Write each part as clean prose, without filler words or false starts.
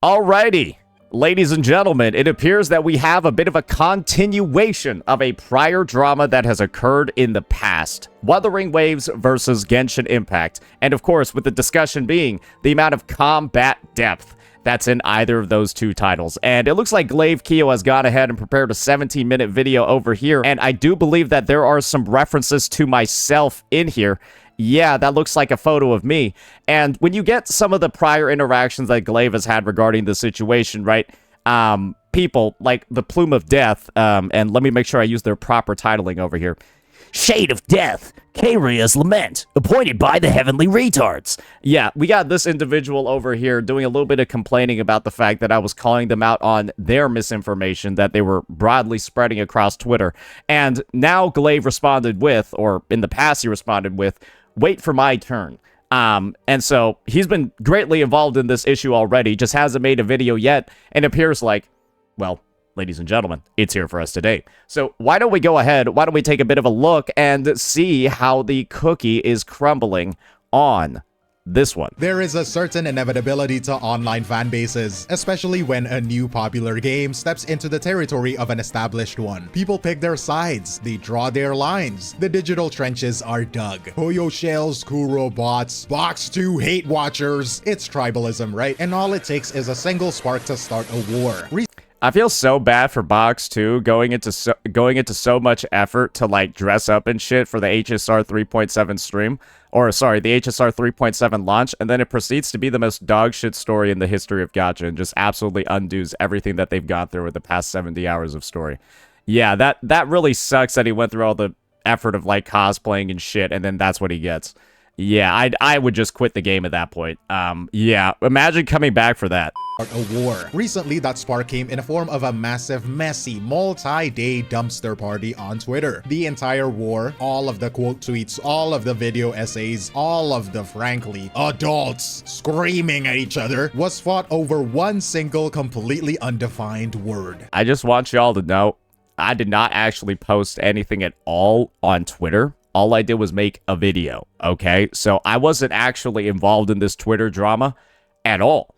Alrighty, ladies and gentlemen, it appears that we have a bit of a continuation of a prior drama that has occurred in the past. Wuthering Waves versus Genshin Impact. And of course, with the discussion being the amount of combat depth that's in either of those two titles. And it looks like Glaive Keo has gone ahead and prepared a 17-minute video over here. And I do believe that there are some references to myself in here. Yeah, that looks like a photo of me. And when you get some of the prior interactions that Glaive has had regarding the situation, right? People like the Plume of Death, and let me make sure I use their proper titling over here. Shade of Death, Karia's Lament, appointed by the Heavenly Retards. Yeah, we got this individual over here doing a little bit of complaining about the fact that I was calling them out on their misinformation that they were broadly spreading across Twitter. And now Glaive responded with, or in the past he responded with, wait for my turn. And so he's been greatly involved in this issue already, just hasn't made a video yet, and appears like, well, ladies and gentlemen, it's here for us today. So why don't we go ahead, why don't we take a bit of a look and see how the cookie is crumbling on this one. There is a certain inevitability to online fan bases, especially when a new popular game steps into the territory of an established one. People pick their sides, they draw their lines, the digital trenches are dug. Poyo shells, Kuro bots, Box 2 hate watchers. It's tribalism, right? And all it takes is a single spark to start a war. I feel so bad for Box 2 going into so much effort to like dress up and shit for the HSR 3.7 stream, or sorry, the HSR 3.7 launch, and then it proceeds to be the most dog shit story in the history of gacha and just absolutely undoes everything that they've gone through with the past 70 hours of story. Yeah, that really sucks that he went through all the effort of like cosplaying and shit, and then that's what he gets. Yeah, I would just quit the game at that point. Yeah, imagine coming back for that. A war. Recently, that spark came in the form of a massive, messy, multi-day dumpster party on Twitter. The entire war, all of the quote tweets, all of the video essays, all of the, frankly, adults screaming at each other, was fought over one single, completely undefined word. I just want y'all to know, I did not actually post anything at all on Twitter. All I did was make a video, okay? So I wasn't actually involved in this Twitter drama at all.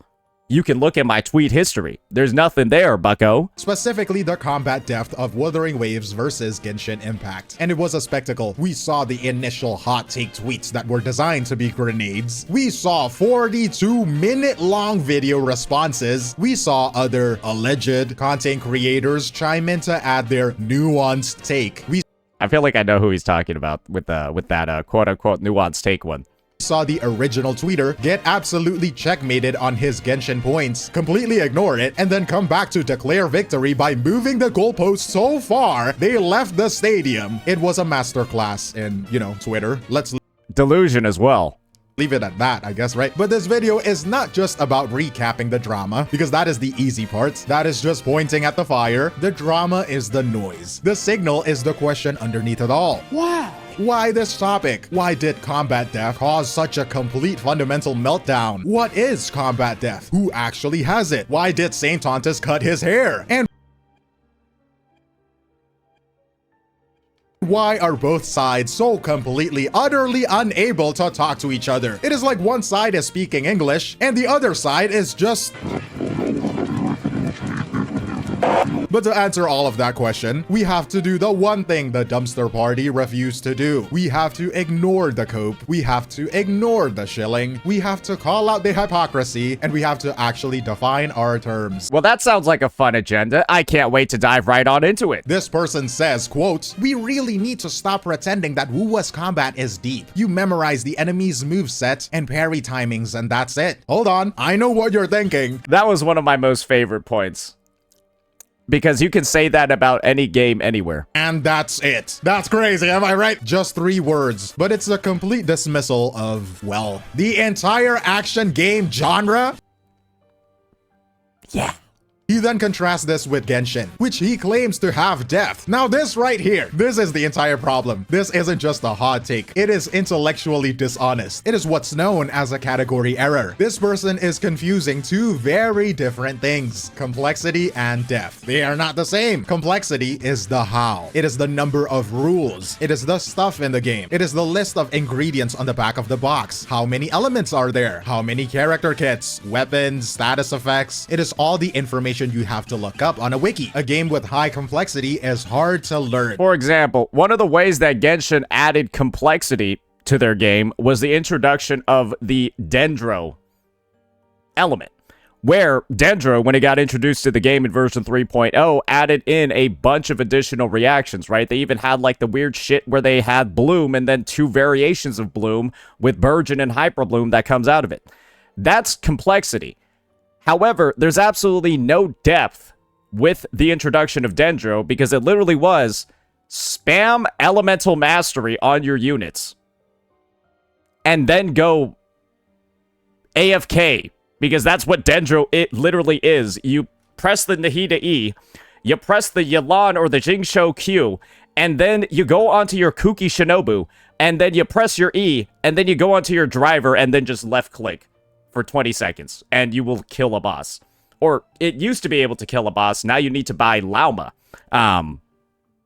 You can look at my tweet history. There's nothing there, bucko. Specifically, the combat depth of Wuthering Waves versus Genshin Impact. And it was a spectacle. We saw the initial hot take tweets that were designed to be grenades. We saw 42-minute-long video responses. We saw other alleged content creators chime in to add their nuanced take. I feel like I know who he's talking about with that quote-unquote nuanced take one. Saw the original tweeter get absolutely checkmated on his Genshin points, completely ignore it, and then come back to declare victory by moving the goalpost so far they left the stadium. It was a masterclass in, you know, Twitter. Let's delusion as well. Leave it at that, I guess, right? But this video is not just about recapping the drama, because that is the easy part. That is just pointing at the fire. The drama is the noise. The signal is the question underneath it all. Wow. Why this topic? Why did combat death cause such a complete fundamental meltdown? What is combat death? Who actually has it? Why did Saint Tontus cut his hair? And why are both sides so completely, utterly unable to talk to each other? It is like one side is speaking English and the other side is just... But to answer all of that question, we have to do the one thing the dumpster party refused to do. We have to ignore the cope, we have to ignore the shilling, we have to call out the hypocrisy, and we have to actually define our terms. Well, that sounds like a fun agenda. I can't wait to dive right on into it. This person says, quote, "We really need to stop pretending that Wuwa's combat is deep. You memorize the enemy's moveset and parry timings and that's it." Hold on, I know what you're thinking. That was one of my most favorite points. Because you can say that about any game anywhere. And that's it. That's crazy, am I right? Just 3 words. But it's a complete dismissal of, well, the entire action game genre? Yeah. He then contrasts this with Genshin, which he claims to have depth. Now this right here, this is the entire problem. This isn't just a hot take. It is intellectually dishonest. It is what's known as a category error. This person is confusing two very different things, complexity and depth. They are not the same. Complexity is the how. It is the number of rules. It is the stuff in the game. It is the list of ingredients on the back of the box. How many elements are there? How many character kits, weapons, status effects? It is all the information you have to look up on a wiki. A game with high complexity is hard to learn. For example, one of the ways that Genshin added complexity to their game was the introduction of the Dendro element, where Dendro, when it got introduced to the game in version 3.0, added in a bunch of additional reactions, right? They even had like the weird shit where they had Bloom and then two variations of Bloom with Burgeon and Hyper Bloom that comes out of it. That's complexity. However, there's absolutely no depth with the introduction of Dendro because it literally was spam elemental mastery on your units and then go AFK because that's what Dendro it literally is. You press the Nahida E, you press the Yelan or the Jingshou Q, and then you go onto your Kuki Shinobu, and then you press your E, and then you go onto your driver and then just left click for 20 seconds, and you will kill a boss. Or, it used to be able to kill a boss, now you need to buy Lauma,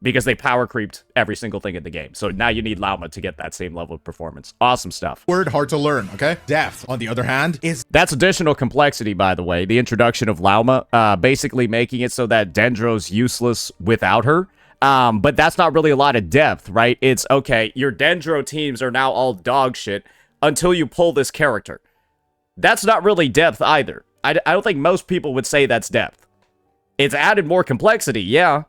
because they power creeped every single thing in the game. So now you need Lauma to get that same level of performance. Awesome stuff. Word hard to learn, okay? Depth, on the other hand, is... That's additional complexity, by the way. The introduction of Lauma, basically making it so that Dendro's useless without her. But that's not really a lot of depth, right? It's, okay, your Dendro teams are now all dog shit until you pull this character. That's not really depth either. I don't think most people would say that's depth. It's added more complexity, yeah,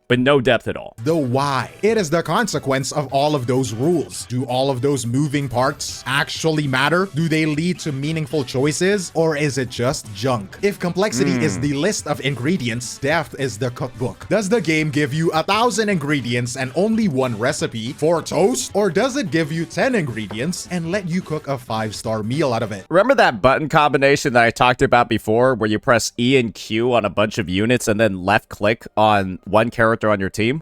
but no depth at all. The why. It is the consequence of all of those rules. Do all of those moving parts actually matter? Do they lead to meaningful choices? Or is it just junk? If complexity is the list of ingredients, depth is the cookbook. Does the game give you 1,000 ingredients and only one recipe for toast? Or does it give you 10 ingredients and let you cook a 5-star meal out of it? Remember that button combination that I talked about before where you press E and Q on a bunch of units and then left click on one character on your team?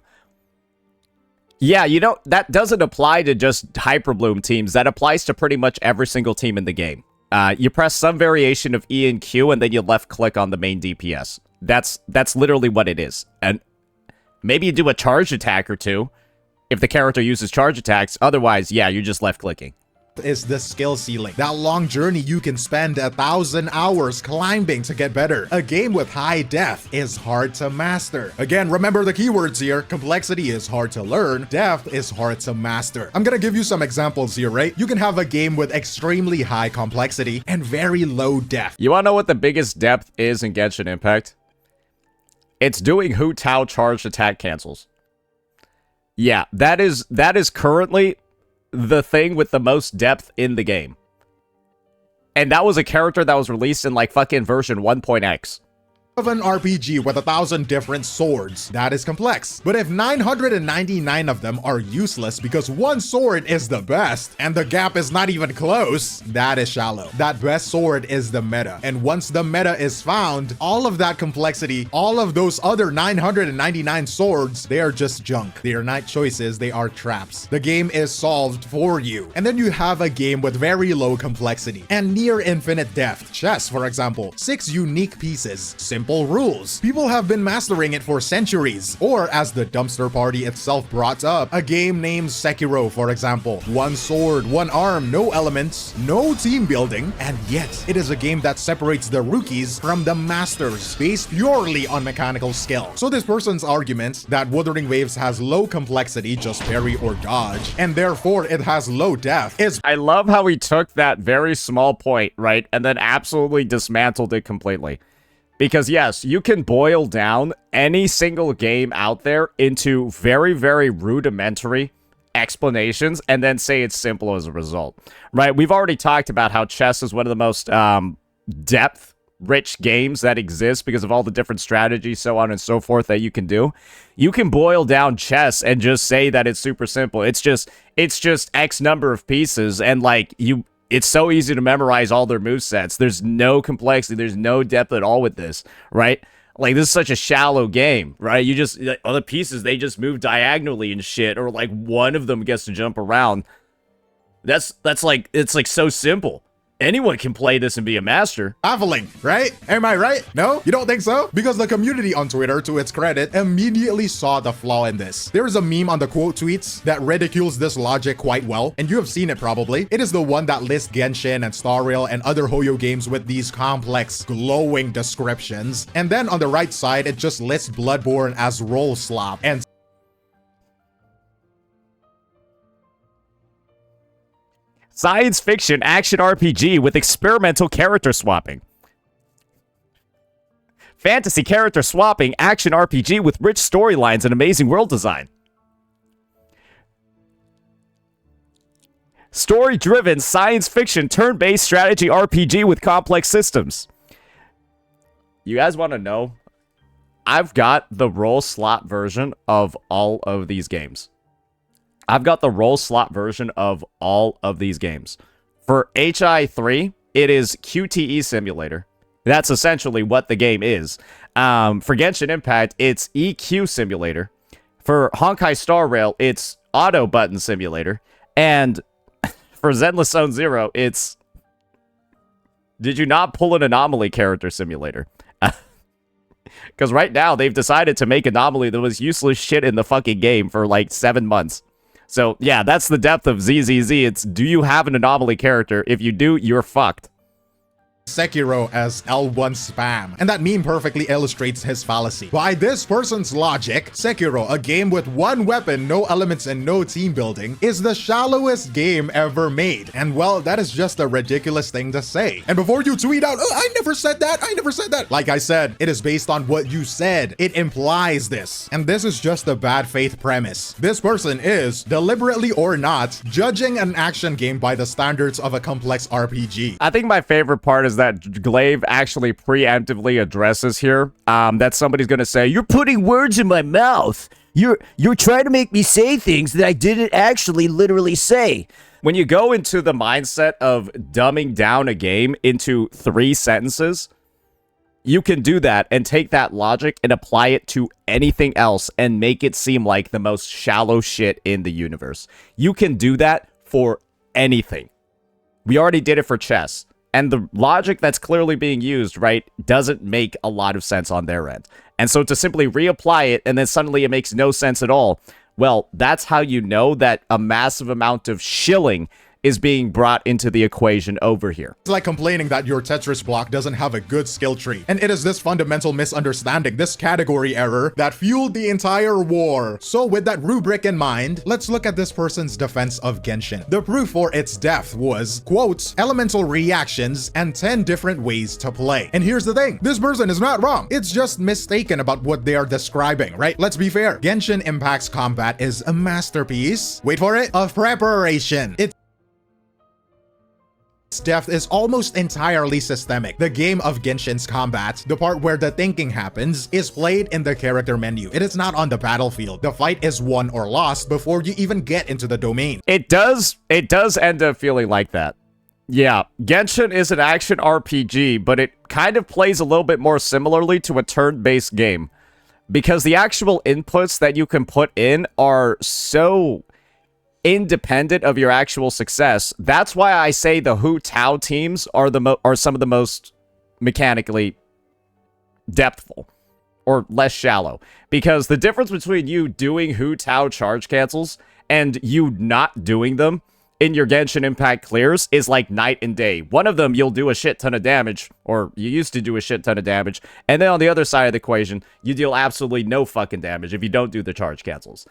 Yeah, you know, that doesn't apply to just Hyperbloom teams. That applies to pretty much every single team in the game. You press some variation of E and Q, and then you left click on the main DPS. That's literally what it is. And maybe you do a charge attack or two if the character uses charge attacks. Otherwise, yeah, you're just left clicking. Is the skill ceiling. That long journey you can spend 1,000 hours climbing to get better. A game with high depth is hard to master. Again, remember the keywords here. Complexity is hard to learn. Depth is hard to master. I'm gonna give you some examples here, right? You can have a game with extremely high complexity and very low depth. You wanna know what the biggest depth is in Genshin Impact? It's doing Hu Tao charged attack cancels. Yeah, that is currently the thing with the most depth in the game. And that was a character that was released in like fucking version 1.x. Of an RPG with 1,000 different swords, that is complex. But if 999 of them are useless because one sword is the best and the gap is not even close, that is shallow. That best sword is the meta. And once the meta is found, all of that complexity, all of those other 999 swords, they are just junk. They are not choices, they are traps. The game is solved for you. And then you have a game with very low complexity and near infinite depth. Chess, for example, 6 unique pieces, simple rules. People have been mastering it for centuries. Or as the dumpster party itself brought up, a game named Sekiro, for example. One sword, one arm, no elements, no team building, and yet it is a game that separates the rookies from the masters based purely on mechanical skill. So this person's argument that Wuthering Waves has low complexity, just parry or dodge, and therefore it has low depth is... I love how he took that very small point, right, and then absolutely dismantled it completely. Because yes, you can boil down any single game out there into very, very rudimentary explanations and then say it's simple as a result, right? We've already talked about how chess is one of the most depth-rich games that exist because of all the different strategies, so on and so forth, that you can do. You can boil down chess and just say that it's super simple. It's just X number of pieces, and like it's so easy to memorize all their movesets. There's no complexity. There's no depth at all with this, right? Like, this is such a shallow game, right? You just, like, other pieces, they just move diagonally and shit, or, like, one of them gets to jump around. That's like, it's, like, so simple. Anyone can play this and be a master. Baffling, right? Am I right? No? You don't think so? Because the community on Twitter, to its credit, immediately saw the flaw in this. There is a meme on the quote tweets that ridicules this logic quite well, and you have seen it probably. It is the one that lists Genshin and Star Rail and other Hoyo games with these complex, glowing descriptions. And then on the right side, it just lists Bloodborne as roll slop and science fiction action RPG with experimental character swapping. Fantasy character swapping action RPG with rich storylines and amazing world design. Story-driven science fiction turn-based strategy RPG with complex systems. You guys want to know? I've got the roll slot version of all of these games. I've got the roll slot version of all of these games. For HI3, it is QTE Simulator. That's essentially what the game is. For Genshin Impact, it's EQ Simulator. For Honkai Star Rail, it's Auto Button Simulator. And for Zenless Zone Zero, it's... Did you not pull an Anomaly Character Simulator? Because right now, they've decided to make Anomaly the most useless shit in the fucking game for like 7 months. So, yeah, that's the depth of ZZZ. It's, do you have an Anomaly character? If you do, you're fucked. Sekiro as L1 spam. And that meme perfectly illustrates his fallacy. By this person's logic, Sekiro, a game with one weapon, no elements, and no team building, is the shallowest game ever made. And well, that is just a ridiculous thing to say. And before you tweet out, oh, I never said that, I never said that. Like I said, it is based on what you said. It implies this. And this is just a bad faith premise. This person is, deliberately or not, judging an action game by the standards of a complex RPG. I think my favorite part is that Glaive actually preemptively addresses here that somebody's gonna say, you're putting words in my mouth. You're trying to make me say things that I didn't actually literally say. When you go into the mindset of dumbing down a game into 3 sentences, you can do that and take that logic and apply it to anything else and make it seem like the most shallow shit in the universe. You can do that for anything. We already did it for chess. And the logic that's clearly being used, right, doesn't make a lot of sense on their end. And so to simply reapply it and then suddenly it makes no sense at all, well, that's how you know that a massive amount of shilling is being brought into the equation over here. It's like complaining that your Tetris block doesn't have a good skill tree. And it is this fundamental misunderstanding, this category error, that fueled the entire war. So with that rubric in mind, let's look at this person's defense of Genshin. The proof for its death was, quote, elemental reactions and 10 different ways to play. And here's the thing, this person is not wrong. It's just mistaken about what they are describing, right? Let's be fair. Genshin Impact's combat is a masterpiece, wait for it, of preparation. Its depth is almost entirely systemic. The game of Genshin's combat, the part where the thinking happens, is played in the character menu. It is not on the battlefield. The fight is won or lost before you even get into the domain. It does end up feeling like that. Yeah, Genshin is an action RPG, but it kind of plays a little bit more similarly to a turn-based game. Because the actual inputs that you can put in are so independent of your actual success. That's why I say the Hu Tao teams are some of the most mechanically depthful or less shallow, because the difference between you doing Hu Tao charge cancels and you not doing them in your Genshin Impact clears is like night and day. One of them, you'll do a shit ton of damage, or you used to do a shit ton of damage, and then on the other side of the equation, you deal absolutely no fucking damage if you don't do the charge cancels.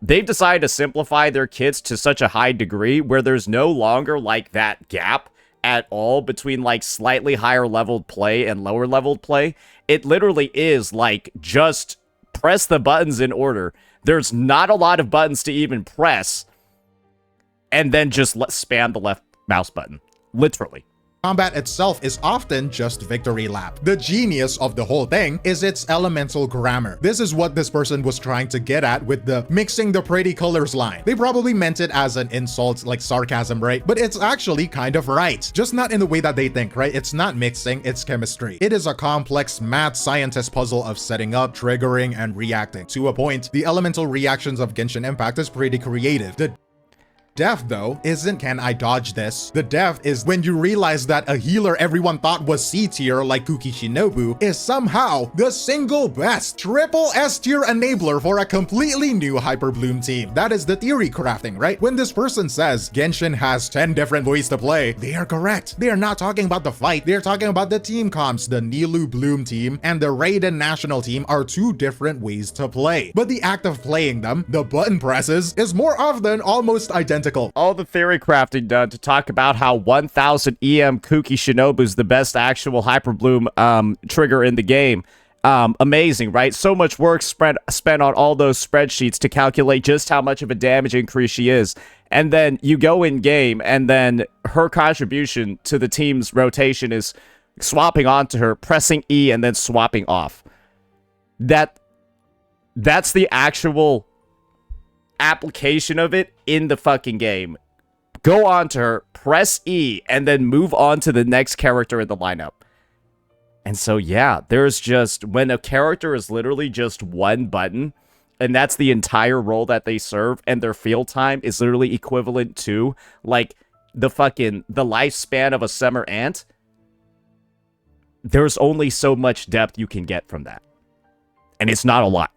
They've decided to simplify their kits to such a high degree where there's no longer like that gap at all between like slightly higher leveled play and lower leveled play. It literally is like just press the buttons in order. There's not a lot of buttons to even press, and then just spam the left mouse button. Literally. Combat itself is often just victory lap. The genius of the whole thing is its elemental grammar. This is what this person was trying to get at with the mixing the pretty colors line. They probably meant it as an insult, like sarcasm, right? But it's actually kind of right. Just not in the way that they think, right? It's not mixing, it's chemistry. It is a complex math scientist puzzle of setting up, triggering, and reacting. To a point, the elemental reactions of Genshin Impact is pretty creative. The depth, though, isn't can I dodge this? The depth is when you realize that a healer everyone thought was C tier like Kuki Shinobu is somehow the single best triple S tier enabler for a completely new Hyper Bloom team. That is the theory crafting, right? When this person says Genshin has 10 different ways to play, they are correct. They are not talking about the fight. They're talking about the team comps. The Nilou Bloom team and the Raiden national team are two different ways to play. But the act of playing them, the button presses, is more often almost identical. All the theory crafting done to talk about how 1000 EM Kuki Shinobu is the best actual Hyper Bloom trigger in the game. Amazing, right? So much work spent on all those spreadsheets to calculate just how much of a damage increase she is. And then you go in game, and then her contribution to the team's rotation is swapping onto her, pressing E, and then swapping off. That's the actual application of it in the fucking game. Go on to her, press E, and then move on to the next character in the lineup. And so, yeah, there's just, when a character is literally just one button, and that's the entire role that they serve, and their field time is literally equivalent to, like, the lifespan of a summer ant, there's only so much depth you can get from that. And it's not a lot.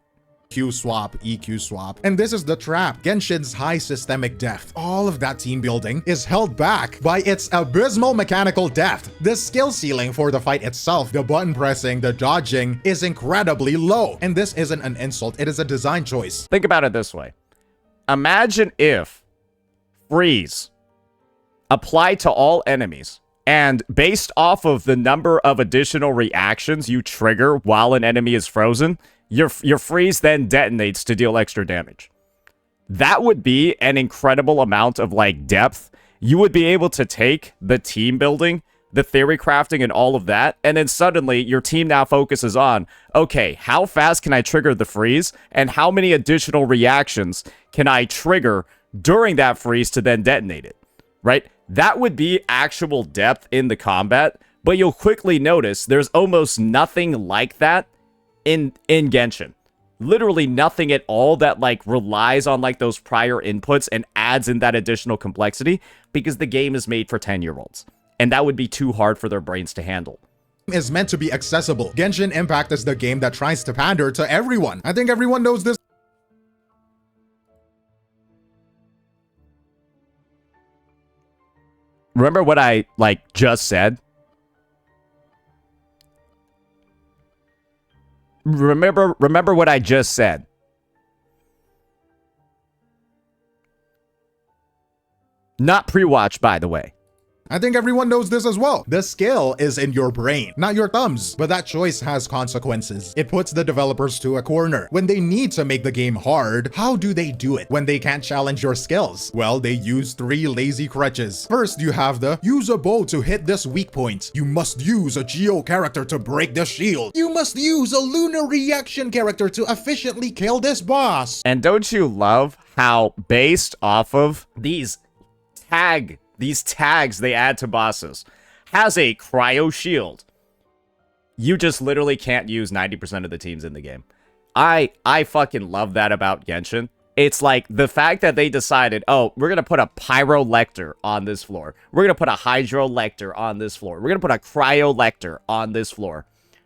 Q swap, EQ swap. And this is the trap. Genshin's high systemic depth, all of that team building, is held back by its abysmal mechanical depth. The skill ceiling for the fight itself, the button pressing, the dodging, is incredibly low. And this isn't an insult, it is a design choice. Think about it this way. Imagine if freeze applied to all enemies, and based off of the number of additional reactions you trigger while an enemy is frozen, your freeze then detonates to deal extra damage. That would be an incredible amount of, like, depth. You would be able to take the team building, the theory crafting, and all of that, and then suddenly your team now focuses on, okay, how fast can I trigger the freeze, and how many additional reactions can I trigger during that freeze to then detonate it, right? That would be actual depth in the combat, but you'll quickly notice there's almost nothing like that in Genshin. Literally nothing at all that, like, relies on, like, those prior inputs and adds in that additional complexity, because the game is made for 10-year-olds. And that would be too hard for their brains to handle. Is meant to be accessible. Genshin Impact is the game that tries to pander to everyone. I think everyone knows this. Remember what I, like, just said? Remember what I just said. Not pre-watch, by the way. I think everyone knows this as well. The skill is in your brain, not your thumbs. But that choice has consequences. It puts the developers to a corner. When they need to make the game hard, how do they do it when they can't challenge your skills? Well, they use 3 lazy crutches. First, you have the use a bow to hit this weak point. You must use a Geo character to break the shield. You must use a lunar reaction character to efficiently kill this boss. And don't you love how, based off of these tags they add to bosses, has a cryo shield, you just literally can't use 90% of the teams in the game. I fucking love that about Genshin. It's like the fact that they decided, oh, we're gonna put a pyro lector on this floor, we're gonna put a hydro lector on this floor, we're gonna put a cryo lector on this floor,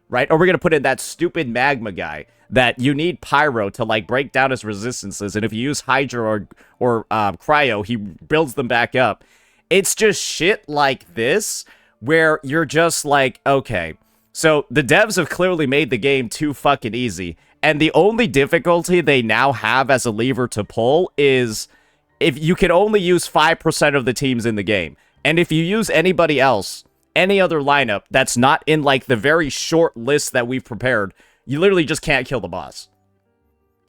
right? Or we're gonna put in that stupid magma guy that you need pyro to, like, break down his resistances, and if you use hydro or cryo, he builds them back up. It's just shit like this, where you're just like, okay, so the devs have clearly made the game too fucking easy, and the only difficulty they now have as a lever to pull is if you can only use 5% of the teams in the game. And if you use anybody else, any other lineup that's not in, like, the very short list that we've prepared, you literally just can't kill the boss.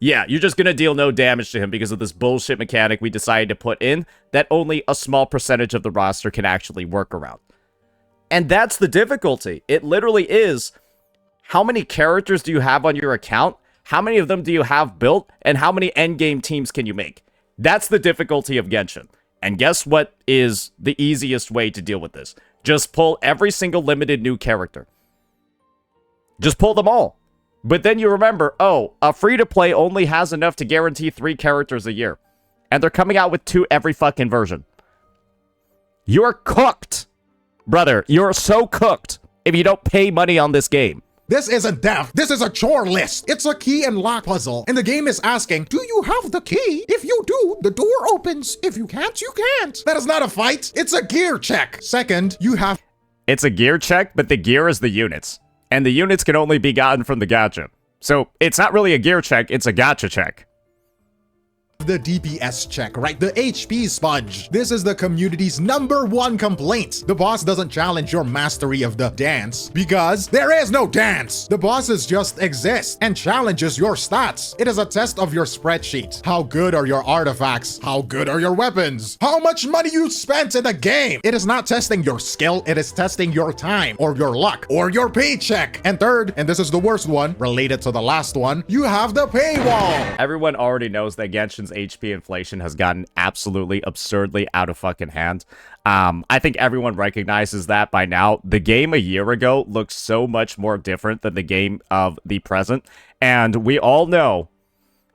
Yeah, you're just gonna deal no damage to him because of this bullshit mechanic we decided to put in that only a small percentage of the roster can actually work around. And that's the difficulty. It literally is, how many characters do you have on your account? How many of them do you have built? And how many endgame teams can you make? That's the difficulty of Genshin. And guess what is the easiest way to deal with this? Just pull every single limited new character. Just pull them all. But then you remember, oh, a free-to-play only has enough to guarantee 3 characters a year. And they're coming out with 2 every fucking version. You're cooked. Brother, you're so cooked if you don't pay money on this game. This isn't death. This is a chore list. It's a key and lock puzzle. And the game is asking, do you have the key? If you do, the door opens. If you can't, you can't. That is not a fight. It's a gear check. Second, you have... It's a gear check, but the gear is the units. And the units can only be gotten from the gacha. So it's not really a gear check, it's a gacha check. The DPS check, right? The HP sponge. This is the community's #1 complaint. The boss doesn't challenge your mastery of the dance because there is no dance. The bosses just exist and challenges your stats. It is a test of your spreadsheet. How good are your artifacts? How good are your weapons? How much money you spent in the game? It is not testing your skill. It is testing your time or your luck or your paycheck. And third, and this is the worst one, related to the last one, you have the paywall. Everyone already knows that Genshin's HP inflation has gotten absolutely absurdly out of fucking hand. I think everyone recognizes that by now. The game a year ago looked so much more different than the game of the present. And we all know,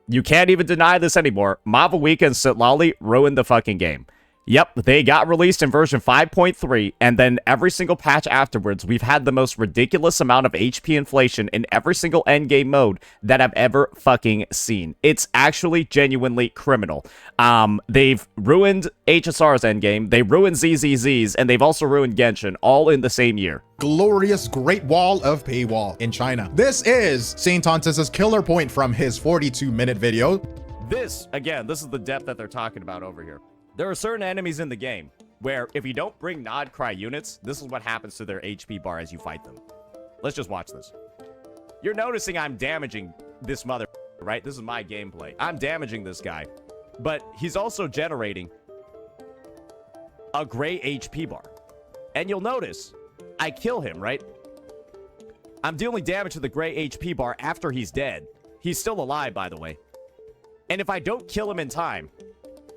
you can't even deny this anymore, Mavawika and Sitlali ruined the fucking game. Yep, they got released in version 5.3, and then every single patch afterwards, we've had the most ridiculous amount of HP inflation in every single endgame mode that I've ever fucking seen. It's actually genuinely criminal. They've ruined HSR's endgame, they ruined ZZZ's, and they've also ruined Genshin, all in the same year. Glorious Great Wall of Paywall in China. This is St. Tontus's killer point from his 42-minute video. This is the depth that they're talking about over here. There are certain enemies in the game where if you don't bring Nod Cry units, this is what happens to their HP bar as you fight them. Let's just watch this. You're noticing I'm damaging this mother, right? This is my gameplay. I'm damaging this guy, but he's also generating a gray HP bar. And you'll notice I kill him, right? I'm dealing damage to the gray HP bar after he's dead. He's still alive, by the way. And if I don't kill him in time,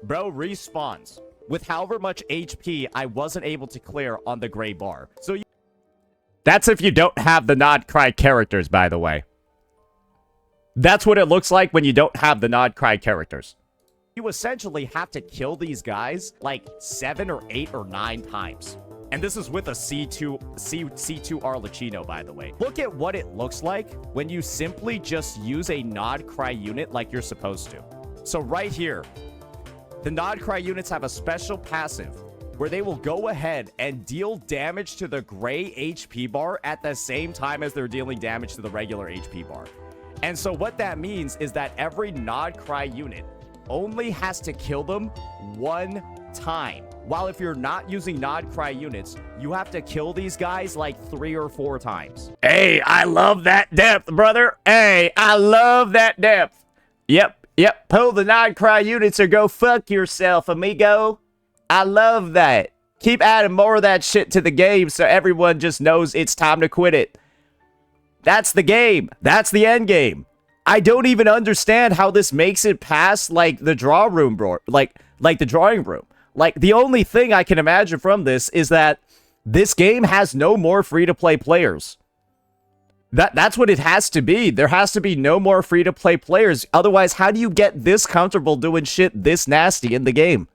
bro respawns with however much HP I wasn't able to clear on the gray bar. So that's if you don't have the Nod Cry characters, by the way. That's what it looks like when you don't have the Nod Cry characters. You essentially have to kill these guys like 7 or 8 or 9 times. And this is with a C2 Arlecchino, by the way. Look at what it looks like when you simply just use a Nod Cry unit like you're supposed to. So right here, the Nod Cry units have a special passive where they will go ahead and deal damage to the gray HP bar at the same time as they're dealing damage to the regular HP bar. And so what that means is that every Nod Cry unit only has to kill them 1 time. While if you're not using Nod Cry units, you have to kill these guys like 3 or 4 times. Hey, I love that depth, brother. Hey, I love that depth. Yep, pull the Nod Cry units or go fuck yourself, amigo. I love that. Keep adding more of that shit to the game so everyone just knows it's time to quit it. That's the game. That's the end game. I don't even understand how this makes it past, like, the draw room, bro. Like the drawing room. Like, the only thing I can imagine from this is that this game has no more free-to-play players. That's what it has to be. There has to be no more free-to-play players. Otherwise, how do you get this comfortable doing shit this nasty in the game?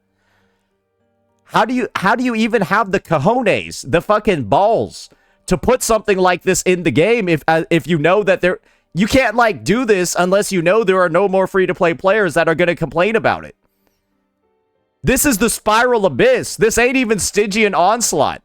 How do you even have the cojones, the fucking balls, to put something like this in the game if you know that you can't, like, do this unless you know there are no more free-to-play players that are going to complain about it? This is the Spiral Abyss. This ain't even Stygian Onslaught.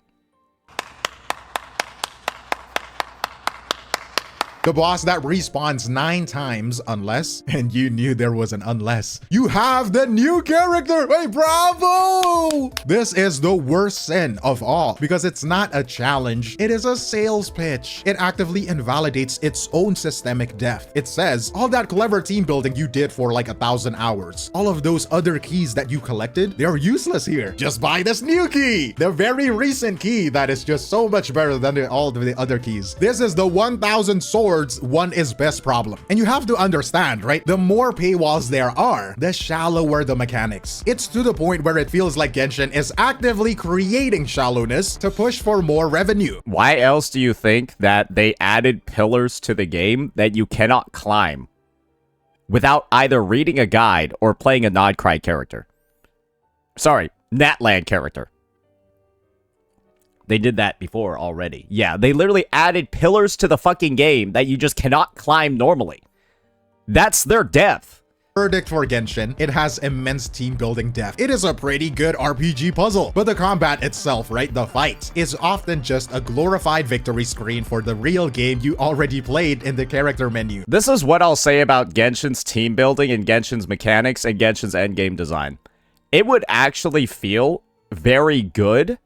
The boss that respawns 9 times unless, and you knew there was an unless, you have the new character. Hey, bravo! This is the worst sin of all because it's not a challenge. It is a sales pitch. It actively invalidates its own systemic depth. It says all that clever team building you did for like 1,000 hours, all of those other keys that you collected, they're useless here. Just buy this new key, the very recent key that is just so much better than all of the other keys. This is the 1,000 swords, one is best problem. And you have to understand, right? The more paywalls there are, the shallower the mechanics. It's to the point where it feels like Genshin is actively creating shallowness to push for more revenue. Why else do you think that they added pillars to the game that you cannot climb without either reading a guide or playing a Nodcry character? Sorry, Natland character. They did that before already. Yeah, they literally added pillars to the fucking game that you just cannot climb normally. That's their depth. Verdict for Genshin, it has immense team building depth. It is a pretty good RPG puzzle, but the combat itself, right, the fight, is often just a glorified victory screen for the real game you already played in the character menu. This is what I'll say about Genshin's team building and Genshin's mechanics and Genshin's endgame design. It would actually feel very good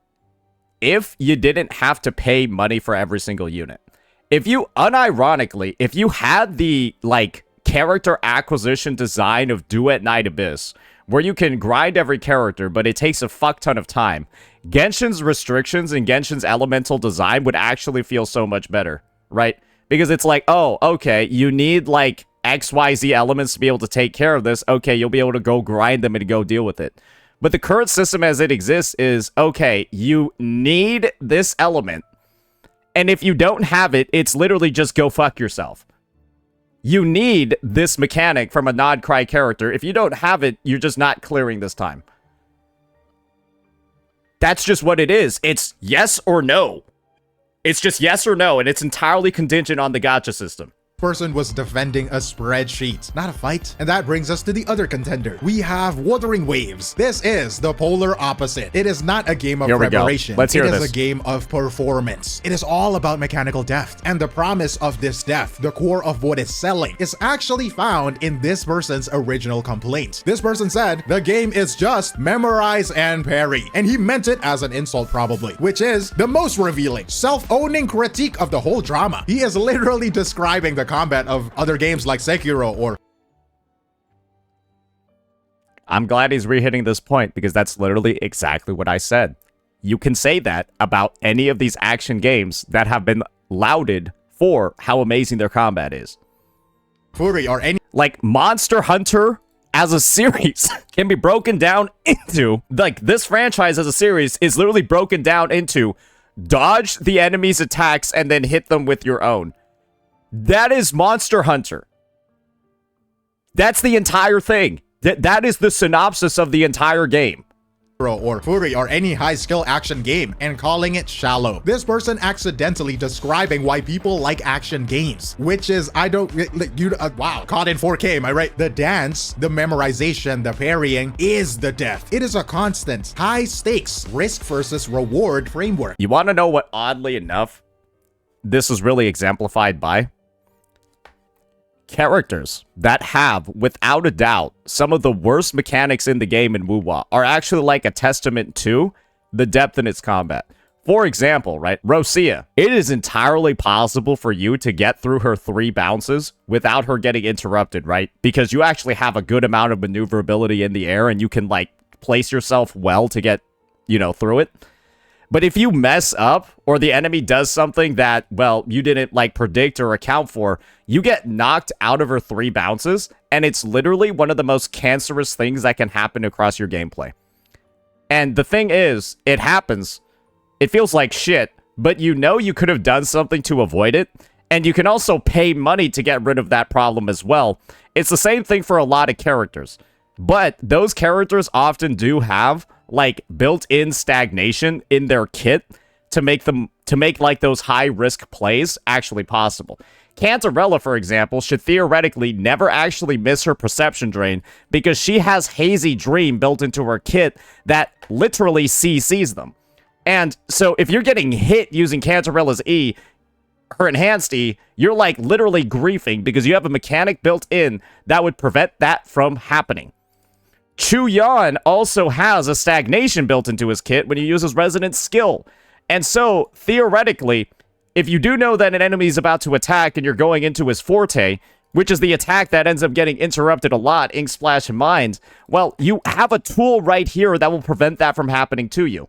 if you didn't have to pay money for every single unit. If you, unironically, if you had the, like, character acquisition design of Duet Night Abyss, where you can grind every character, but it takes a fuck ton of time, Genshin's restrictions and Genshin's elemental design would actually feel so much better, right? Because it's like, oh, okay, you need, like, XYZ elements to be able to take care of this. Okay, you'll be able to go grind them and go deal with it. But the current system as it exists is, okay, you need this element, and if you don't have it, it's literally just go fuck yourself. You need this mechanic from a Nodcry character. If you don't have it, you're just not clearing this time. That's just what it is. It's yes or no. It's just yes or no, and it's entirely contingent on the gacha system. Person was defending a spreadsheet, not a fight. And that brings us to the other contender. We have Wuthering Waves. This is the polar opposite. It is not a game of preparation. Let's hear this. It is a game of performance. It is all about mechanical depth. And the promise of this depth, the core of what is selling, is actually found in this person's original complaint. This person said, the game is just memorize and parry. And he meant it as an insult probably, which is the most revealing, self-owning critique of the whole drama. He is literally describing the combat of other games like Sekiro or... I'm glad he's re-hitting this point because that's literally exactly what I said. You can say that about any of these action games that have been lauded for how amazing their combat is. Fury or any... Like, Monster Hunter as a series can be broken down into... Like, this franchise as a series is literally broken down into dodge the enemy's attacks and then hit them with your own. That is Monster Hunter. That's the entire thing. That is the synopsis of the entire game. Or Fury or any high skill action game and calling it shallow. This person accidentally describing why people like action games, which is, I don't, wow, caught in 4K, am I right? The dance, the memorization, the parrying is the depth. It is a constant, high stakes, risk versus reward framework. You want to know what, oddly enough, this is really exemplified by? Characters that have, without a doubt, some of the worst mechanics in the game in WoWa are actually like a testament to the depth in its combat. For example, right, Rosia. It is entirely possible for you to get through her 3 bounces without her getting interrupted, right? Because you actually have a good amount of maneuverability in the air and you can, like, place yourself well to get, you know, through it. But if you mess up, or the enemy does something that, well, you didn't, like, predict or account for, you get knocked out of her 3 bounces, and it's literally one of the most cancerous things that can happen across your gameplay. And the thing is, it happens, it feels like shit, but you know you could have done something to avoid it, and you can also pay money to get rid of that problem as well. It's the same thing for a lot of characters. But those characters often do have, like, built-in stagnation in their kit to make like those high-risk plays actually possible. Cantarella, for example, should theoretically never actually miss her perception drain because she has Hazy Dream built into her kit that literally CCs them. And so if you're getting hit using Cantarella's E, her enhanced E, you're like literally griefing because you have a mechanic built in that would prevent that from happening. Chu Yan also has a stagnation built into his kit when you use his resonant skill. And so, theoretically, if you do know that an enemy is about to attack and you're going into his forte, which is the attack that ends up getting interrupted a lot, Ink Splash in mind, well, you have a tool right here that will prevent that from happening to you.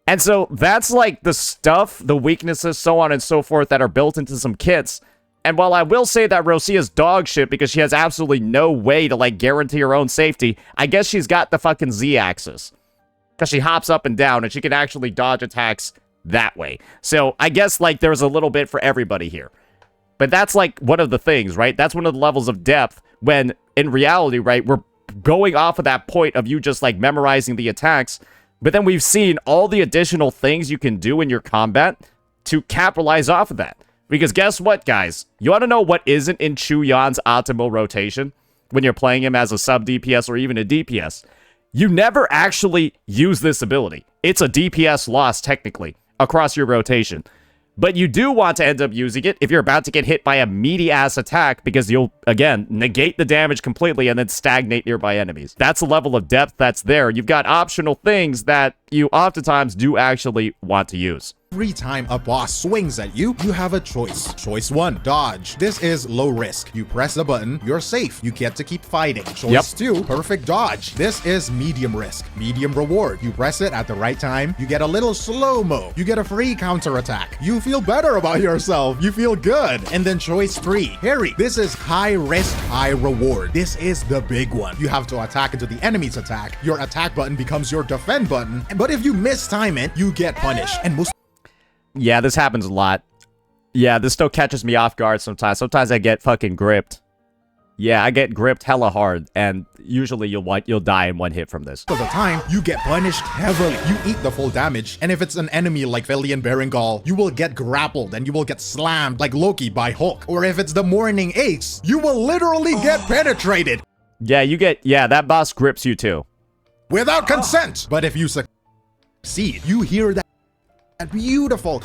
And so that's like the stuff, the weaknesses, so on and so forth that are built into some kits. And while I will say that Rosia's dog shit because she has absolutely no way to like guarantee her own safety, I guess she's got the fucking Z-axis. Because she hops up and down and she can actually dodge attacks that way. So I guess like there's a little bit for everybody here. But that's like one of the things, right? That's one of the levels of depth when in reality, right, we're going off of that point of you just like memorizing the attacks. But then we've seen all the additional things you can do in your combat to capitalize off of that. Because guess what, guys? You want to know what isn't in Chu Yan's optimal rotation when you're playing him as a sub-DPS or even a DPS? You never actually use this ability. It's a DPS loss, technically, across your rotation. But you do want to end up using it if you're about to get hit by a meaty-ass attack because you'll, again, negate the damage completely and then stagnate nearby enemies. That's the level of depth that's there. You've got optional things that you oftentimes do actually want to use. Every time a boss swings at you, you have a choice. Choice 1, dodge. This is low risk. You press the button, you're safe. You get to keep fighting. Choice 2, perfect dodge. This is medium risk. Medium reward. You press it at the right time, you get a little slow-mo. You get a free counterattack. You feel better about yourself. You feel good. And then choice 3, parry. This is high risk, high reward. This is the big one. You have to attack into the enemy's attack. Your attack button becomes your defend button. But if you mistime it, you get punished. And most yeah, this happens a lot. Yeah, this still catches me off guard sometimes. Sometimes I get fucking gripped. Yeah, I get gripped hella hard, and usually you'll die in one hit from this. of the time, you get punished heavily. You eat the full damage, and if it's an enemy like Felian Berengal, you will get grappled and you will get slammed like Loki by Hulk. Or if it's the Morning Ace, you will literally get penetrated. Yeah, that boss grips you too. Without consent. But if you succeed, you hear that beautiful,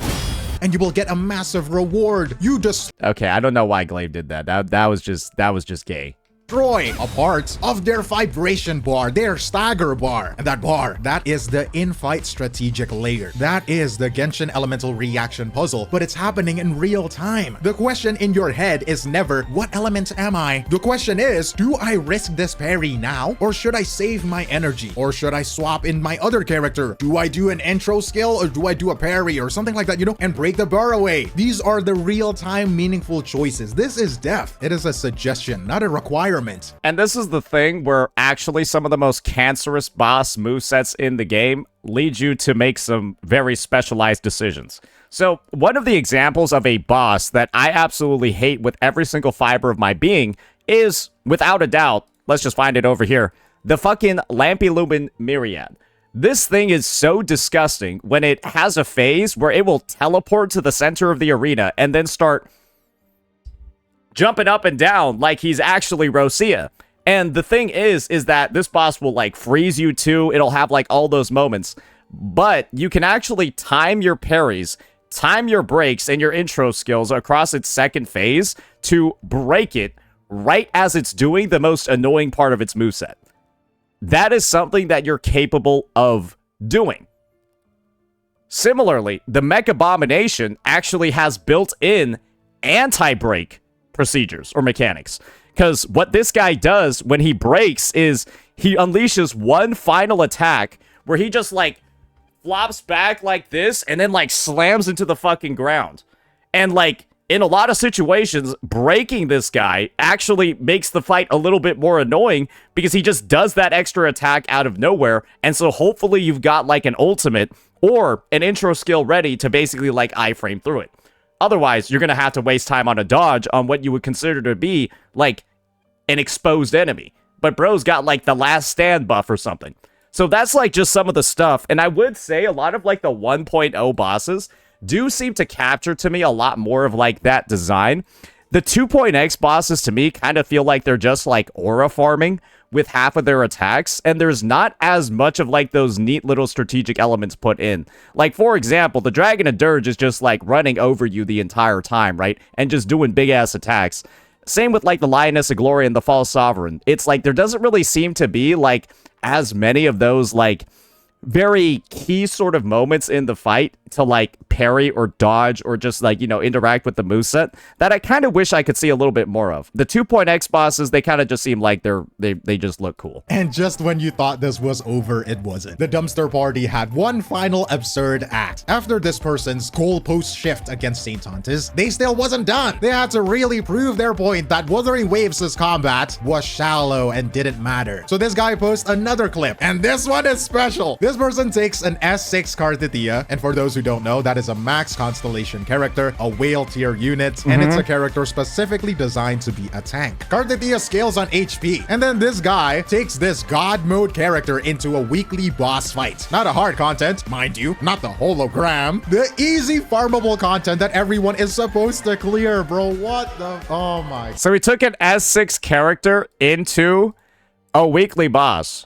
and you will get a massive reward. You just okay, I don't know why Glaive did that. That was just gay. Destroy a part of their vibration bar, their stagger bar. And that bar, that is the in-fight strategic layer. That is the Genshin elemental reaction puzzle, but it's happening in real time. The question in your head is never, what element am I? The question is, do I risk this parry now? Or should I save my energy? Or should I swap in my other character? Do I do an intro skill or do I do a parry or something like that, you know, and break the bar away? These are the real-time meaningful choices. This is depth. It is a suggestion, not a requirement. And this is the thing where actually some of the most cancerous boss movesets in the game lead you to make some very specialized decisions. So one of the examples of a boss that I absolutely hate with every single fiber of my being is, without a doubt, let's just find it over here, the fucking Lampilumen Myriad. This thing is so disgusting when it has a phase where it will teleport to the center of the arena and then start jumping up and down like he's actually Rosia. And the thing is that this boss will like freeze you too. It'll have like all those moments. But you can actually time your parries, time your breaks, and your intro skills across its second phase to break it right as it's doing the most annoying part of its moveset. That is something that you're capable of doing. Similarly, the Mech Abomination actually has built-in anti-break procedures or mechanics, because what this guy does when he breaks is he unleashes one final attack where he just like flops back like this and then like slams into the fucking ground. And like in a lot of situations, breaking this guy actually makes the fight a little bit more annoying because he just does that extra attack out of nowhere. And so hopefully you've got like an ultimate or an intro skill ready to basically like iframe through it. Otherwise, you're going to have to waste time on a dodge on what you would consider to be, like, an exposed enemy. But bro's got, like, the last stand buff or something. So that's, like, just some of the stuff. And I would say a lot of, like, the 1.0 bosses do seem to capture to me a lot more of, like, that design. The 2.x bosses to me kind of feel like they're just like aura farming with half of their attacks, and there's not as much of like those neat little strategic elements put in. Like, for example, the Dragon of Dirge is just like running over you the entire time, right? And just doing big ass attacks. Same with like the Lioness of Glory and the False Sovereign. It's like there doesn't really seem to be like as many of those like very key sort of moments in the fight to like parry or dodge or just like, you know, interact with the moveset that I kind of wish I could see a little bit more of. The 2.x bosses, they kind of just seem like they just look cool. And just when you thought this was over, it wasn't. The dumpster party had one final absurd act. After this person's goalpost shift against Saint Tontis, they still wasn't done. They had to really prove their point that Wuthering Waves' combat was shallow and didn't matter. So this guy posts another clip, and this one is special. This person takes an S6 Kartithia, and for those who don't know, that is a max constellation character, a whale tier unit, and it's a character specifically designed to be a tank. Kartithia scales on HP, and then this guy takes this god mode character into a weekly boss fight. Not a hard content, mind you, not the hologram. The easy farmable content that everyone is supposed to clear, bro. What the, oh my. So he took an S6 character into a weekly boss.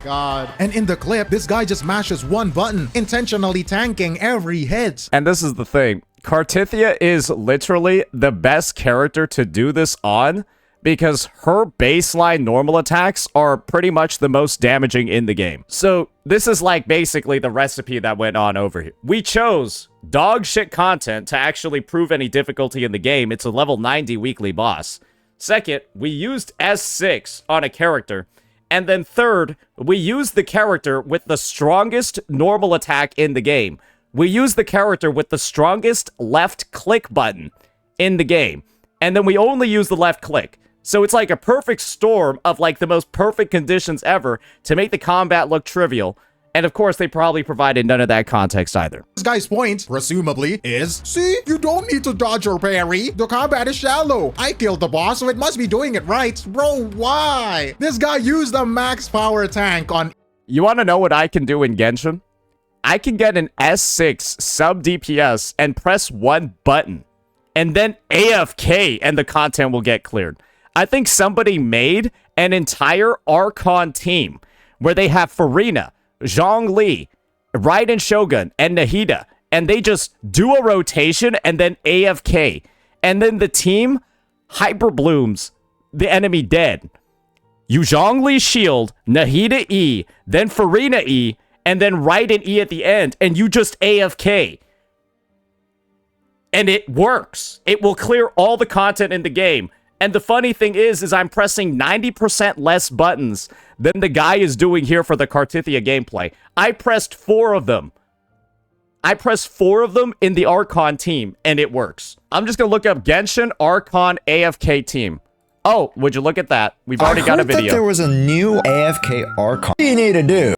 God. And in the clip, this guy just mashes one button, intentionally tanking every hit. And this is the thing. Kartithia is literally the best character to do this on because her baseline normal attacks are pretty much the most damaging in the game. So this is like basically the recipe that went on over here. We chose dog shit content to actually prove any difficulty in the game. It's a level 90 weekly boss. Second, we used S6 on a character. And then third, we used the character with the strongest normal attack in the game. We used the character with the strongest left click button in the game. And then we only use the left click. So it's like a perfect storm of like the most perfect conditions ever to make the combat look trivial. And of course, they probably provided none of that context either. This guy's point, presumably, is, see, you don't need to dodge or parry. The combat is shallow. I killed the boss, so it must be doing it right. Bro, why? This guy used a max power tank on... You want to know what I can do in Genshin? I can get an S6 sub DPS and press one button. And then AFK and the content will get cleared. I think somebody made an entire Archon team where they have Farina, Zhongli, Raiden Shogun, and Nahida, and they just do a rotation and then AFK. And then the team hyper blooms the enemy dead. You Zhongli shield, Nahida E, then Farina E, and then Raiden E at the end, and you just AFK. And it works. It will clear all the content in the game. And the funny thing is I'm pressing 90% less buttons than the guy is doing here for the Kartithia gameplay. I pressed 4 of them. I pressed 4 of them in the Archon team, and it works. I'm just going to look up Genshin Archon AFK team. Oh, would you look at that? We've already got a video. I heard that there was a new AFK Archon. What do you need to do?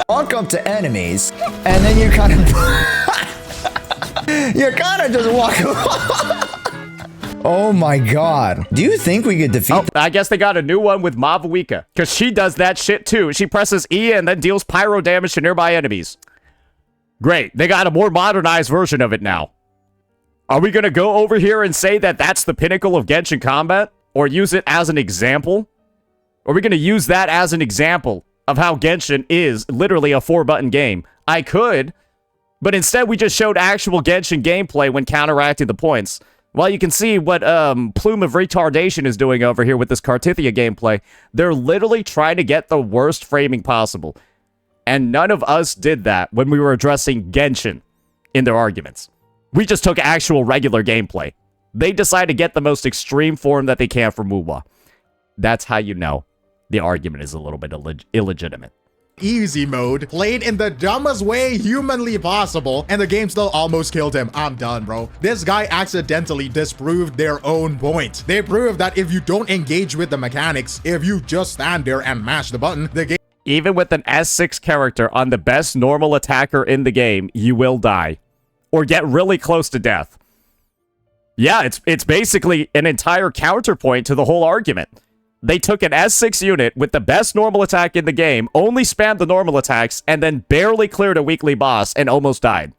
Walk up to enemies, and then you kind of... you kind of just walk up. Oh my god. Do you think we could defeat... Oh, I guess they got a new one with Mavuika. Because she does that shit too. She presses E and then deals pyro damage to nearby enemies. Great. They got a more modernized version of it now. Are we going to go over here and say that that's the pinnacle of Genshin combat? Or use it as an example? Are we going to use that as an example of how Genshin is literally a 4-button game? I could. But instead we just showed actual Genshin gameplay when counteracting the points. Well, you can see what Plume of Retardation is doing over here with this Kartithia gameplay. They're literally trying to get the worst framing possible. And none of us did that when we were addressing Genshin in their arguments. We just took actual regular gameplay. They decide to get the most extreme form that they can for Muwa. That's how you know the argument is a little bit illegitimate. Easy mode, played in the dumbest way humanly possible, and the game still almost killed him. I'm done, bro. This guy accidentally disproved their own point. They proved that if you don't engage with the mechanics, if you just stand there and mash the button, the game... Even with an S6 character on the best normal attacker in the game, you will die. Or get really close to death. Yeah, it's basically an entire counterpoint to the whole argument. They took an S6 unit with the best normal attack in the game, only spammed the normal attacks, and then barely cleared a weekly boss and almost died.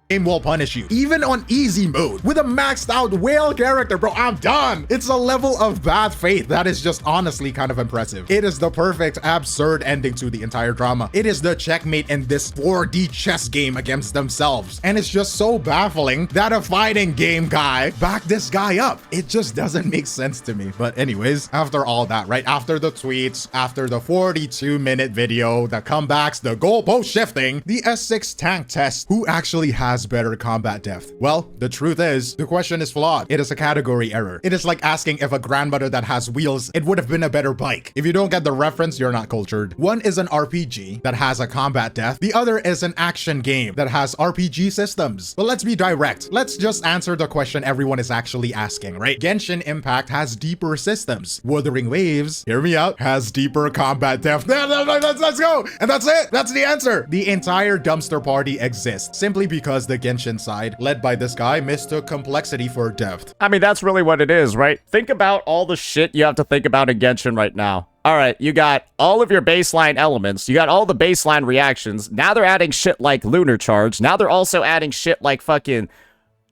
game will punish you. Even on easy mode, with a maxed out whale character, bro, I'm done. It's a level of bad faith that is just honestly kind of impressive. It is the perfect, absurd ending to the entire drama. It is the checkmate in this 4D chess game against themselves. And it's just so baffling that a fighting game guy backed this guy up. It just doesn't make sense to me. But anyways, after all that, right? After the tweets, after the 42-minute video, the comebacks, the goalpost shifting, the S6 tank test, who actually has better combat depth? Well, the truth is, the question is flawed. It is a category error. It is like asking if a grandmother that has wheels, it would have been a better bike. If you don't get the reference, you're not cultured. One is an RPG that has a combat depth. The other is an action game that has RPG systems. But let's be direct. Let's just answer the question everyone is actually asking, right? Genshin Impact has deeper systems. Wuthering Waves, hear me out, has deeper combat depth. Let's go! And that's it! That's the answer! The entire dumpster party exists simply because the Genshin side, led by this guy, mistook complexity for depth. I mean, that's really what it is, right? Think about all the shit you have to think about in Genshin right now. All right, you got all of your baseline elements. You got all the baseline reactions. Now they're adding shit like Lunar Charge. Now they're also adding shit like fucking...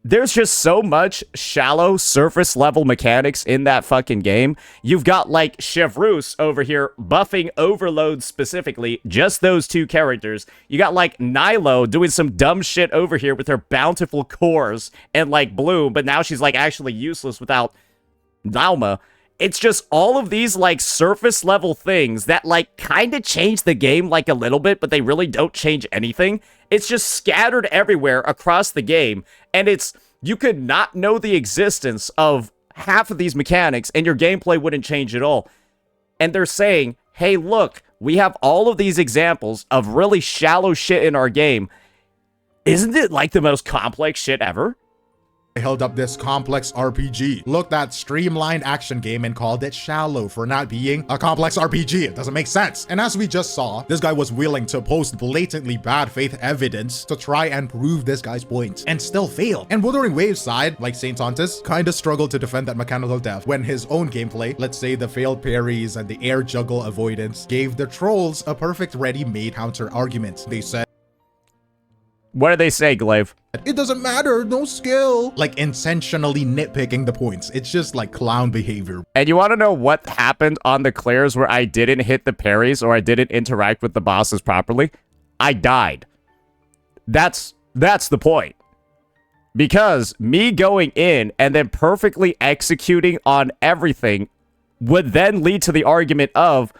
There's just so much shallow surface level mechanics in that fucking game. You've got like Chevreuse over here buffing Overload specifically, just those two characters. You got like Nilo doing some dumb shit over here with her bountiful cores and like Bloom, but now she's like actually useless without Nauma. It's just all of these like surface level things that like kind of change the game like a little bit, but they really don't change anything. It's just scattered everywhere across the game, and you could not know the existence of half of these mechanics and your gameplay wouldn't change at all. And they're saying, hey, look, we have all of these examples of really shallow shit in our game. Isn't it like the most complex shit ever? Held up this complex RPG, looked at streamlined action game and called it shallow for not being a complex RPG. It doesn't make sense. And as we just saw, this guy was willing to post blatantly bad faith evidence to try and prove this guy's point and still fail. And Wuthering Waves side, like Saint Tontis, kinda struggled to defend that mechanical depth when his own gameplay, let's say the failed parries and the air juggle avoidance, gave the trolls a perfect ready-made counter argument. They said, what do they say, Glaive? it doesn't matter, no skill. Like intentionally nitpicking the points. It's just like clown behavior. And you want to know what happened on the clears where I didn't hit the parries or I didn't interact with the bosses properly? I died. That's the point. Because me going in and then perfectly executing on everything would then lead to the argument of,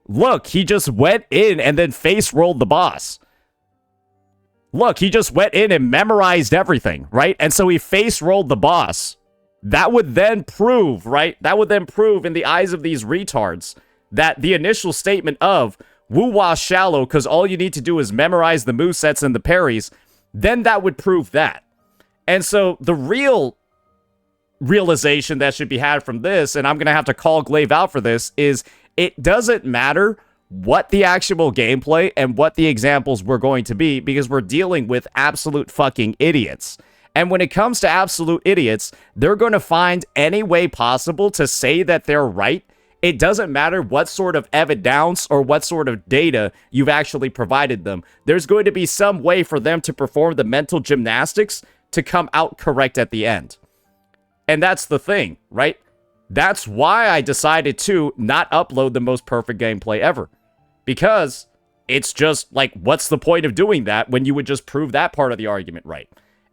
look, he just went in and then face rolled the boss. Look, he just went in and memorized everything, right? And so he face rolled the boss. That would then prove, right? That would then prove in the eyes of these retards that the initial statement of woo-wah shallow because all you need to do is memorize the movesets and the parries, then that would prove that. And so the real realization that should be had from this, and I'm going to have to call Glaive out for this, is it doesn't matter what the actual gameplay and what the examples were going to be because we're dealing with absolute fucking idiots. And when it comes to absolute idiots, they're going to find any way possible to say that they're right. It doesn't matter what sort of evidence or what sort of data you've actually provided them. There's going to be some way for them to perform the mental gymnastics to come out correct at the end. And that's the thing, right? That's why I decided to not upload the most perfect gameplay ever. Because it's just like, what's the point of doing that when you would just prove that part of the argument right?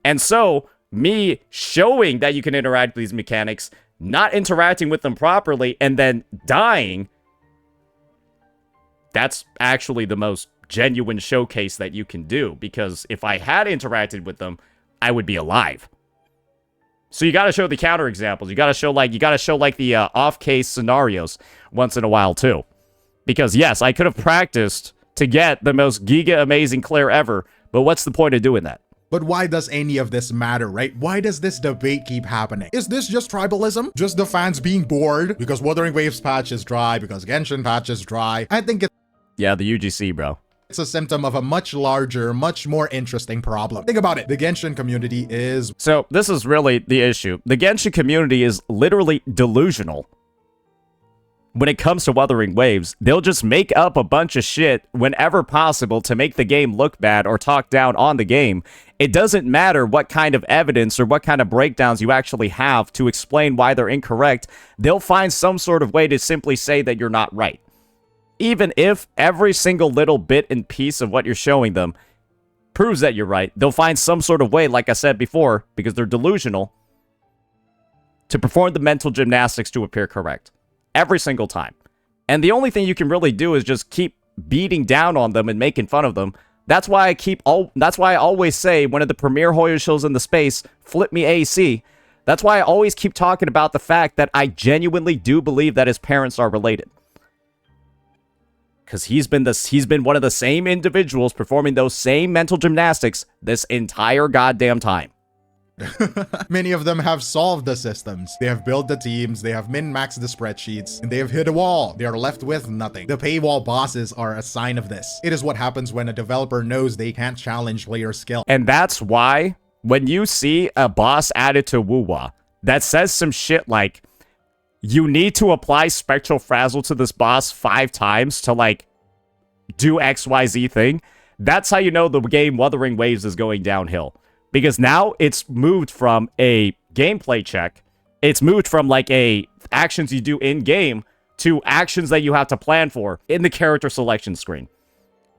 And so, me showing that you can interact with these mechanics, not interacting with them properly, and then dying, that's actually the most genuine showcase that you can do. Because if I had interacted with them, I would be alive. So you gotta show the counter examples. You gotta show like the off-case scenarios once in a while too. Because yes, I could have practiced to get the most giga amazing Claire ever, but what's the point of doing that? But why does any of this matter, right? Why does this debate keep happening? Is this just tribalism? Just the fans being bored? Because Wuthering Waves patch is dry, because Genshin patch is dry? I think yeah, the UGC, bro. It's a symptom of a much larger, much more interesting problem. Think about it. The Genshin community is... So, this is really the issue. The Genshin community is literally delusional. when it comes to Wuthering Waves, they'll just make up a bunch of shit whenever possible to make the game look bad or talk down on the game. It doesn't matter what kind of evidence or what kind of breakdowns you actually have to explain why they're incorrect. They'll find some sort of way to simply say that you're not right. Even if every single little bit and piece of what you're showing them proves that you're right, they'll find some sort of way, like I said before, because they're delusional, to perform the mental gymnastics to appear correct. Every single time. And the only thing you can really do is just keep beating down on them and making fun of them. That's why I always say one of the premier Hoyer shows in the space, flip me AC. That's why I always keep talking about the fact that I genuinely do believe that his parents are related. Because he's been one of the same individuals performing those same mental gymnastics this entire goddamn time. Many of them have solved the systems. They have built the teams, they have min-maxed the spreadsheets, and they have hit a wall. They are left with nothing. The paywall bosses are a sign of this. It is what happens when a developer knows they can't challenge player skill. And that's why when you see a boss added to Wuwa that says some shit like, you need to apply Spectral Frazzle to this boss 5 times to, like, do XYZ thing, that's how you know the game Wuthering Waves is going downhill. Because now it's moved from a gameplay check, it's moved from, like, a actions you do in-game to actions that you have to plan for in the character selection screen.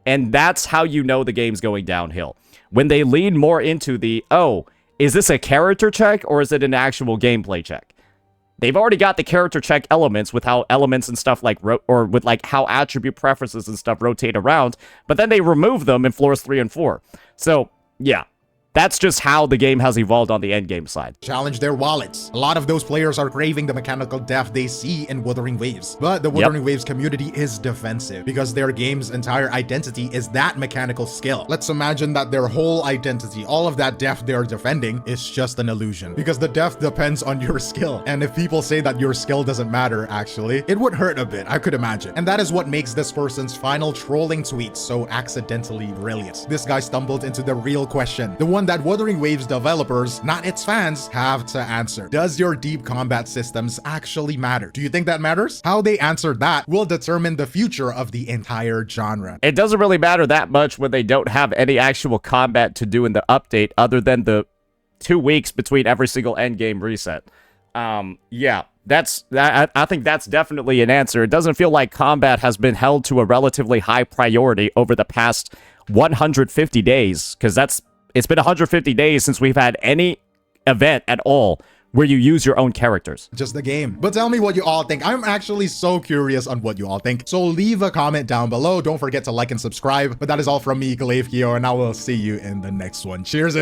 And that's how you know the game's going downhill. When they lean more into the, oh, is this a character check or is it an actual gameplay check? They've already got the character check elements with how elements and stuff like, or with like how attribute preferences and stuff rotate around, but then they remove them in floors 3 and 4. So, yeah. That's just how the game has evolved on the endgame side. Challenge their wallets. A lot of those players are craving the mechanical depth they see in Wuthering Waves. But the Wuthering Waves community is defensive because their game's entire identity is that mechanical skill. Let's imagine that their whole identity, all of that depth they're defending, is just an illusion. Because the depth depends on your skill. And if people say that your skill doesn't matter, actually, it would hurt a bit, I could imagine. And that is what makes this person's final trolling tweet so accidentally brilliant. This guy stumbled into the real question. The one that Wuthering Waves developers, not its fans, have to answer. Does your deep combat systems actually matter? Do you think that matters? How they answer that will determine the future of the entire genre. It doesn't really matter that much when they don't have any actual combat to do in the update other than the 2 weeks between every single endgame reset. Yeah, I think that's definitely an answer. It doesn't feel like combat has been held to a relatively high priority over the past 150 days, because it's been 150 days since we've had any event at all where you use your own characters. Just the game. But tell me what you all think. I'm actually so curious on what you all think. So leave a comment down below. Don't forget to like and subscribe. But that is all from me, Glaive Kyo, and I will see you in the next one. Cheers.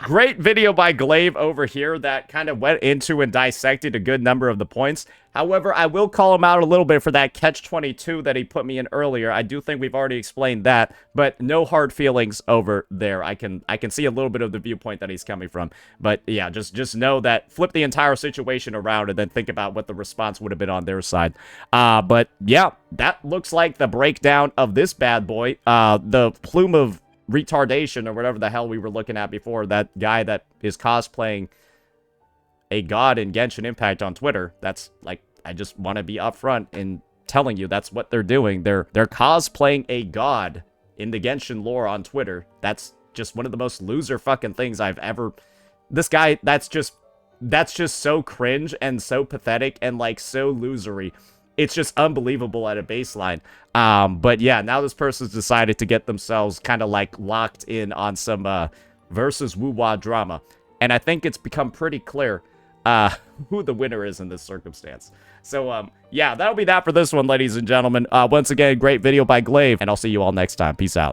Great video by Glaive over here that kind of went into and dissected a good number of the points. However, I will call him out a little bit for that catch-22 that he put me in earlier. I do think we've already explained that, but no hard feelings over there. I can see a little bit of the viewpoint that he's coming from. But yeah, just know that flip the entire situation around and then think about what the response would have been on their side. But yeah, that looks like the breakdown of this bad boy. The plume of retardation or whatever the hell we were looking at before, that guy that is cosplaying a god in Genshin Impact on Twitter. That's like, I just want to be upfront in telling you that's what they're doing. They're cosplaying a god in the Genshin lore on Twitter. That's just one of the most loser fucking things I've ever... This guy, that's just so cringe and so pathetic and like so losery. It's just unbelievable at a baseline. But yeah, now this person's decided to get themselves kind of like locked in on some versus Wuwa drama. And I think it's become pretty clear who the winner is in this circumstance. So, yeah, that'll be that for this one, ladies and gentlemen. Once again, great video by Glaive, and I'll see you all next time. Peace out.